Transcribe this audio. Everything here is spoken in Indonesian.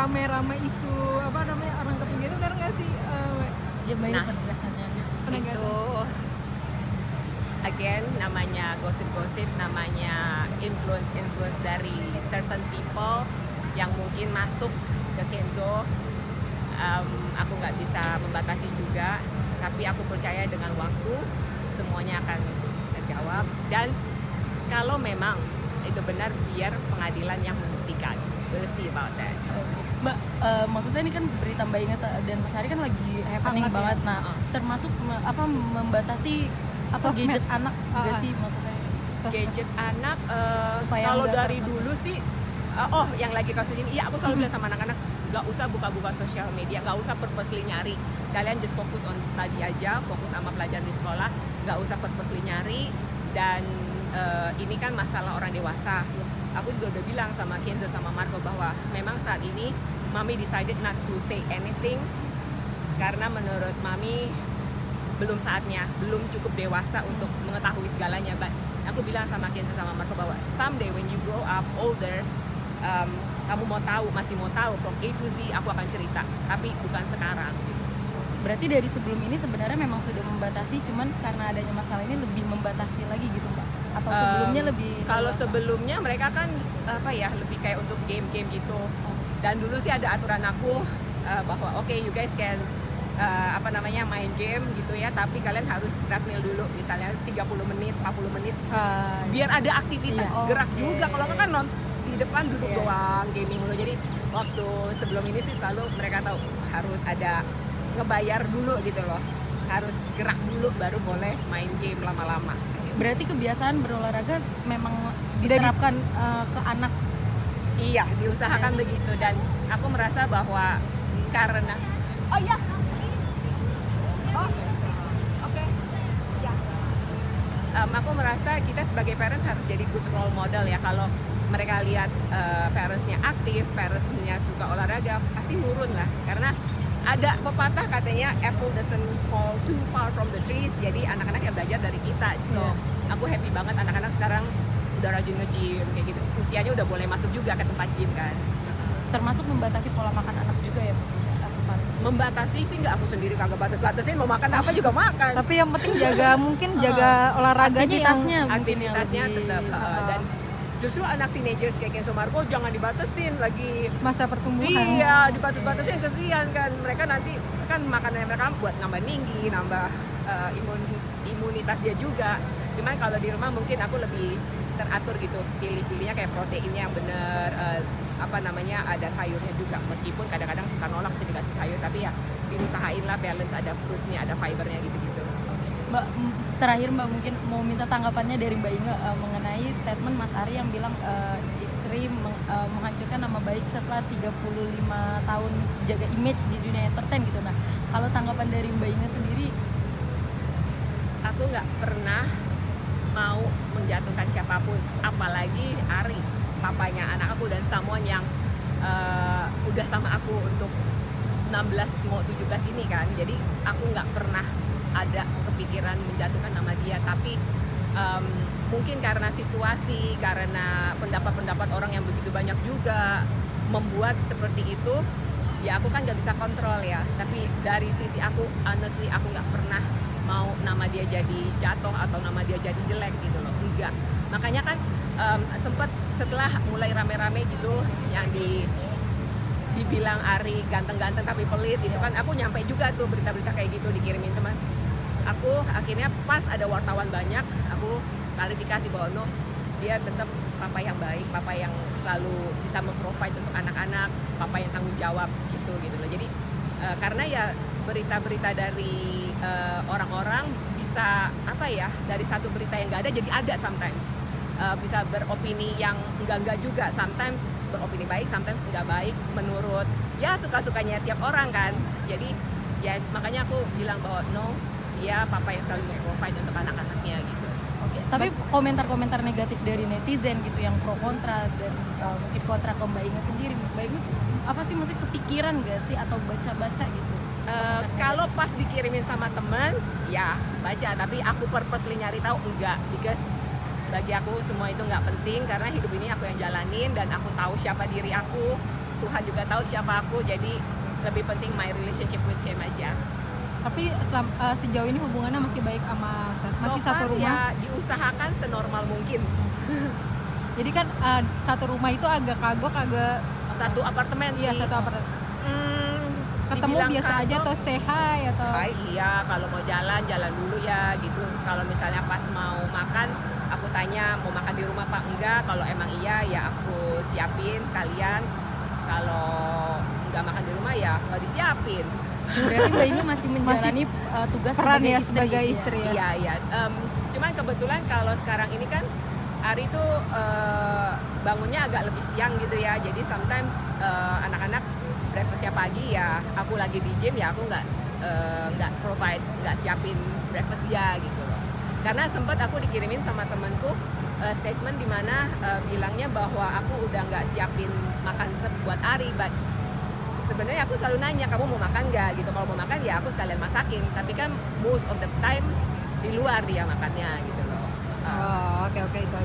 rame-rame isu apa namanya orang ketiga itu benar nggak sih? Ya banyak Nah, penegasannya. Itu again namanya gosip-gosip, namanya influence dari certain people yang mungkin masuk ke Kenzo. Aku nggak bisa membatasi juga, tapi aku percaya dengan waktu semuanya akan terjawab, dan kalau memang itu benar biar pengadilan yang membuktikan. We'll see about that. Mbak, maksudnya ini kan berita Mbak Ingat dan Mas Hari kan lagi happening Hangat ya. banget. Nah, termasuk membatasi Sosmed. gadget anak nggak sih maksudnya? Gadget anak, Supaya kalau nggak dari dulu sih, yang lagi kasus ini, iya aku selalu bilang sama anak-anak, gak usah buka-buka sosial media, gak usah purposely nyari. Kalian just fokus on study aja, fokus sama pelajaran di sekolah, gak usah purposely nyari. Dan ini kan masalah orang dewasa. Aku juga udah bilang sama Kenzo sama Marco bahwa memang saat ini Mami decided not to say anything karena menurut Mami belum saatnya, belum cukup dewasa untuk mengetahui segalanya. But aku bilang sama Kenzo sama Marco bahwa someday when you grow up older, kamu masih mau tahu from A to Z, aku akan cerita, tapi bukan sekarang. Berarti dari sebelum ini sebenarnya memang sudah membatasi, cuman karena adanya masalah ini lebih membatasi lagi gitu Mbak? Atau sebelumnya lebih? Kalau dewasa? sebelumnya mereka kan lebih kayak untuk game-game gitu. Dan dulu sih ada aturan aku bahwa okay, you guys can main game gitu ya, tapi kalian harus treadmill dulu, misalnya 30 menit, 40 menit, biar ada aktivitas, Iya. gerak juga. Kalau kan di depan duduk Iya. doang, gaming dulu. Jadi waktu sebelum ini sih selalu mereka tahu harus ada ngebayar dulu gitu loh, harus gerak dulu baru boleh main game lama-lama. Berarti kebiasaan berolahraga memang diterapkan ke anak. Iya, diusahakan begitu, dan aku merasa bahwa karena aku merasa kita sebagai parents harus jadi good role model ya. Kalau mereka lihat parentsnya aktif, parentsnya suka olahraga, pasti nurun lah. Karena ada pepatah katanya apple doesn't fall too far from the trees. Jadi anak-anak yang belajar dari kita. So aku happy banget anak-anak sekarang udah rajin nge-gym kayak gitu. Usianya udah boleh masuk juga ke tempat gym kan. Termasuk membatasi pola makan anak juga ya asupan. Membatasi sih nggak, aku sendiri kagak batas-batasin, mau makan apa juga makan. Tapi yang penting jaga olahraganya yang Aktivitasnya tetap dan justru anak teenagers kayak Kenzo Marco jangan dibatasin lagi. masa pertumbuhan. Iya, dibatas-batasin kesian kan. Mereka nanti kan makanan mereka buat nambah tinggi, nambah imunitas dia juga. Cuman kalau di rumah mungkin aku lebih teratur gitu, pilih-pilihnya kayak proteinnya yang bener, ada sayurnya juga. Meskipun kadang-kadang suka nolak sih dikasih sayur, tapi ya diusahain lah balance, ada fruitsnya, ada fibernya gitu-gitu. Mbak, terakhir Mbak mungkin mau minta tanggapannya dari Mbak Inge mengenai statement Mas Ari yang bilang istri menghancurkan nama baik setelah 35 tahun jaga image di dunia entertain gitu. Nah, kalau tanggapan dari Mbak Inge sendiri? Aku nggak pernah mau menjatuhkan siapapun, apalagi Ari, papanya anak aku, dan someone yang udah sama aku untuk 16 mau 17 ini kan. Jadi aku nggak pernah ada kepikiran menjatuhkan nama dia, tapi mungkin karena situasi, karena pendapat-pendapat orang yang begitu banyak juga membuat seperti itu. Ya aku kan nggak bisa kontrol ya, tapi dari sisi aku, honestly aku nggak pernah mau nama dia jadi jatuh atau nama dia jadi jelek gitu loh, enggak. Makanya kan sempat setelah mulai rame-rame gitu yang dibilang Ari ganteng-ganteng tapi pelit itu kan, aku nyampe juga tuh berita-berita kayak gitu dikirimin teman. Aku akhirnya pas ada wartawan banyak, aku klarifikasi bahwa no, dia tetap papa yang baik, papa yang selalu bisa memprovide untuk anak-anak, papa yang tanggung jawab gitu loh. Jadi karena ya berita-berita dari orang-orang bisa dari satu berita yang nggak ada jadi ada sometimes. Bisa beropini yang enggak juga, sometimes beropini baik, sometimes enggak baik menurut ya suka-sukanya tiap orang kan. Jadi ya makanya aku bilang bahwa no, dia papa yang selalu provide untuk anak-anaknya gitu. Oke, tapi komentar-komentar negatif dari netizen gitu yang pro kontra dan mungkin kontra ke Mbak Inge sendiri, Mbak Inge apa sih masih kepikiran gak sih atau baca-baca gitu? Kalau pas dikirimin sama temen ya baca, tapi aku purposely nyari tahu enggak, because bagi aku semua itu nggak penting karena hidup ini aku yang jalanin dan aku tahu siapa diri aku. Tuhan juga tahu siapa aku, jadi lebih penting my relationship with him aja. Tapi sejauh ini hubungannya masih baik sama masih So satu far, rumah. ya diusahakan senormal mungkin. Jadi kan satu rumah itu agak kagok, agak Satu apartemen iya sih. satu apartemen. Ketemu Dibilang biasa aja kagok, atau say hi atau hai, iya, kalau mau jalan dulu ya gitu. Kalau misalnya pas mau makan, aku tanya mau makan di rumah apa enggak. Kalau emang iya ya aku siapin sekalian. Kalau enggak makan di rumah ya nggak disiapin. Berarti Mbak Inge masih menjalani tugas peran sebagai ya istri. sebagai Iya. istri ya. Iya, iya. Cuman kebetulan kalau sekarang ini kan Ari tuh bangunnya agak lebih siang gitu ya. Jadi sometimes anak-anak breakfastnya pagi ya, aku lagi di gym ya aku nggak provide, nggak siapin breakfast dia gitu loh. Karena sempat aku dikirimin sama temanku statement di mana bilangnya bahwa aku udah nggak siapin makan buat Ari, but sebenarnya aku selalu nanya kamu mau makan nggak gitu. Kalau mau makan ya aku sekalian masakin. Tapi kan most of the time di luar dia makannya gitu loh. Oh, oke itu aja.